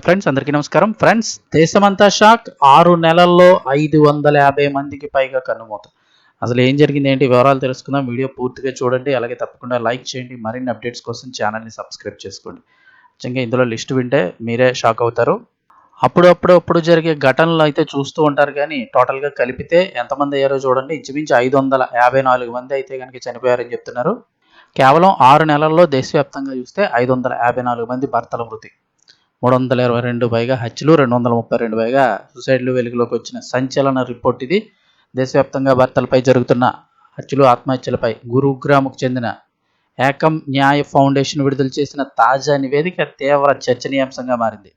Friends, అందరికీ నమస్కారం. Friends, దేశమంతా షాక్. 6 నెలల్లో 550 మందికి పైగా కన్నుమూత. అసలు ఏం జరిగింది, ఏంటి వివరాలు తెలుసుకుందాం. వీడియో పూర్తిగా చూడండి. అలాగే తప్పకుండా లైక్ చేయండి. మరిన్ని అప్డేట్స్ కోసం ఛానల్ని సబ్స్క్రైబ్ చేసుకోండి. నిజంగా ఇందులో లిస్ట్ వింటే మీరే షాక్ అవుతారు. అప్పుడు జరిగే ఘటనలు అయితే చూస్తూ ఉంటారు, కానీ టోటల్గా కలిపితే ఎంతమంది అయ్యారో చూడండి. ఇంచుమించు 554 మంది అయితే కనుక చనిపోయారని చెప్తున్నారు. కేవలం 6 నెలల్లో దేశవ్యాప్తంగా చూస్తే 554 మంది భర్తల మృతి, 322 పైగా హత్యలు, 232 పైగా సూసైడ్లు వెలుగులోకి వచ్చిన సంచలన రిపోర్ట్ ఇది. దేశవ్యాప్తంగా భర్తలపై జరుగుతున్న హత్యలు, ఆత్మహత్యలపై గురుగ్రామ్కు చెందిన ఏకం న్యాయ ఫౌండేషన్ విడుదల చేసిన తాజా నివేదిక తీవ్ర చర్చనీయాంశంగా మారింది.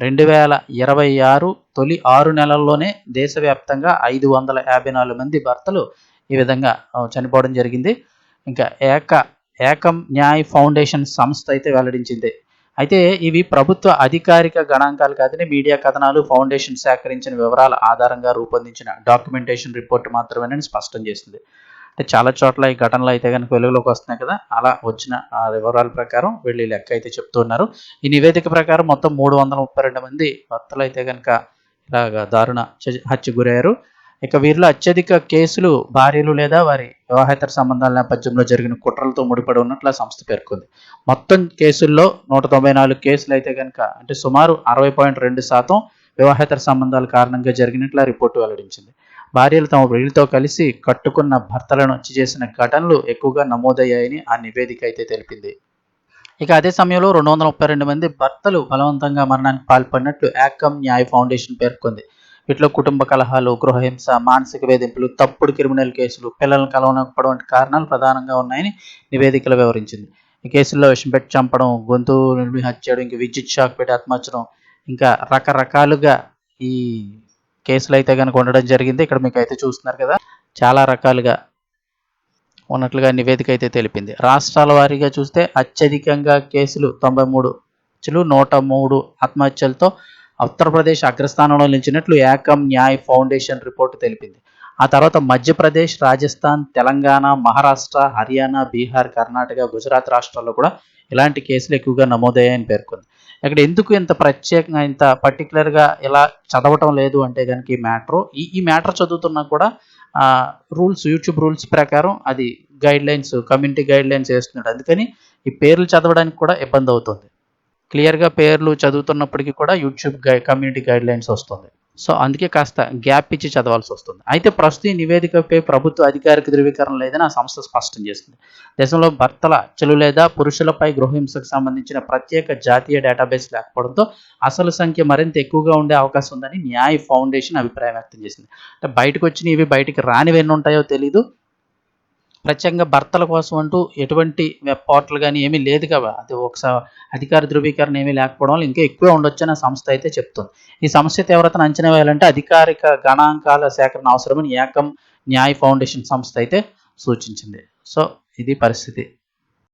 2026 తొలి 6 నెలల్లోనే దేశవ్యాప్తంగా 554 మంది భర్తలు ఈ విధంగా చనిపోవడం జరిగింది. ఇంకా ఏకం న్యాయ ఫౌండేషన్ సంస్థ అయితే వెల్లడించింది. అయితే ఇవి ప్రభుత్వ అధికారిక గణాంకాలు కాదని మీడియా కథనాలు, ఫౌండేషన్ సేకరించిన వివరాల ఆధారంగా రూపొందించిన డాక్యుమెంటేషన్ రిపోర్ట్ మాత్రమేనని స్పష్టం చేసింది. అంటే చాలా చోట్ల ఈ ఘటనలు అయితే కనుక వెలుగులోకి వస్తున్నాయి కదా, అలా వచ్చిన ఆ వివరాల ప్రకారం వీళ్ళు లెక్క అయితే చెప్తున్నారు. ఈ నివేదిక ప్రకారం మొత్తం 332 మంది భర్తలు అయితే కనుక ఇలాగ దారుణ హత్య గురయ్యారు. ఇక వీరిలో అత్యధిక కేసులు భార్యలు లేదా వారి వివాహేతర సంబంధాల నేపథ్యంలో జరిగిన కుట్రలతో ముడిపడి ఉన్నట్లు ఆ సంస్థ పేర్కొంది. మొత్తం కేసుల్లో 194 కేసులు అయితే కనుక, అంటే సుమారు 60.2% వివాహేతర సంబంధాల కారణంగా జరిగినట్లు ఆ రిపోర్టు వెల్లడించింది. భార్యలు తమ ప్రియులతో కలిసి కట్టుకున్న భర్తలను హత్య చేసిన ఘటనలు ఎక్కువగా నమోదయ్యాయని ఆ నివేదిక అయితే తెలిపింది. ఇక అదే సమయంలో 232 మంది భర్తలు బలవంతంగా మరణానికి పాల్పడినట్లు ఏకం న్యాయ ఫౌండేషన్ పేర్కొంది. వీటిలో కుటుంబ కలహాలు, గృహహింస, మానసిక వేధింపులు, తప్పుడు క్రిమినల్ కేసులు, పిల్లలను కలవనకపోవడం వంటి కారణాలు ప్రధానంగా ఉన్నాయని నివేదికలో వివరించింది. ఈ కేసుల్లో విషం పెట్టి చంపడం, గొంతు నిలిపి హత్య చేయడం, ఇంకా విద్యుత్ షాక్ పెట్టి ఆత్మహత్యడం, ఇంకా రకరకాలుగా ఈ కేసులు అయితే కనుక ఉండడం జరిగింది. ఇక్కడ మీకు అయితే చూస్తున్నారు కదా, చాలా రకాలుగా ఉన్నట్లుగా నివేదిక అయితే తెలిపింది. రాష్ట్రాల వారీగా చూస్తే అత్యధికంగా కేసులు 93, 103 ఆత్మహత్యలతో ఉత్తరప్రదేశ్ అగ్రస్థానంలో నిలిచినట్లు ఏకం న్యాయ్ ఫౌండేషన్ రిపోర్టు తెలిపింది. ఆ తర్వాత మధ్యప్రదేశ్, రాజస్థాన్, తెలంగాణ, మహారాష్ట్ర, హర్యానా, బీహార్, కర్ణాటక, గుజరాత్ రాష్ట్రాల్లో కూడా ఇలాంటి కేసులు ఎక్కువగా నమోదయ్యాయని పేర్కొంది. ఇక్కడ ఎందుకు ఇంత ప్రత్యేకంగా, ఇంత పర్టికులర్గా ఇలా చదవటం లేదు అంటే కనుక ఈ మ్యాటర్ చదువుతున్నా కూడా రూల్స్, యూట్యూబ్ రూల్స్ ప్రకారం అది గైడ్లైన్స్, కమ్యూనిటీ గైడ్లైన్స్ వేస్తున్నాడు. అందుకని ఈ పేర్లు చదవడానికి కూడా ఇబ్బంది అవుతుంది. క్లియర్గా పేర్లు చదువుతున్నప్పటికీ కూడా యూట్యూబ్ కమ్యూనిటీ గైడ్లైన్స్ వస్తుంది. సో అందుకే కాస్త గ్యాప్ ఇచ్చి చదవాల్సి వస్తుంది. అయితే ప్రస్తుత ఈ నివేదికపై ప్రభుత్వ అధికారిక ధృవీకరణ లేదని ఆ సంస్థ స్పష్టం చేసింది. దేశంలో భర్తల హత్యలు లేదా పురుషులపై గృహహింసకు సంబంధించిన ప్రత్యేక జాతీయ డేటాబేస్ లేకపోవడంతో అసలు సంఖ్య మరింత ఎక్కువగా ఉండే అవకాశం ఉందని న్యాయ్ ఫౌండేషన్ అభిప్రాయం వ్యక్తం చేసింది. అంటే బయటకు వచ్చిన ఇవి బయటికి రానివి ఎన్ని ఉంటాయో తెలీదు. ప్రత్యేకంగా భర్తల కోసం అంటూ ఎటువంటి వెబ్ పోర్టల్ కానీ ఏమీ లేదు కదా, అది ఒకసారి అధికార ధృవీకరణ ఏమీ లేకపోవడం వల్ల ఇంకా ఎక్కువ ఉండొచ్చని ఆ సంస్థ అయితే చెప్తుంది. ఈ సమస్య తీవ్రతను అంచనా వేయాలంటే అధికారిక గణాంకాల సేకరణ అవసరమని ఏకం న్యాయ్ ఫౌండేషన్ సంస్థ అయితే సూచించింది. సో ఇది పరిస్థితి.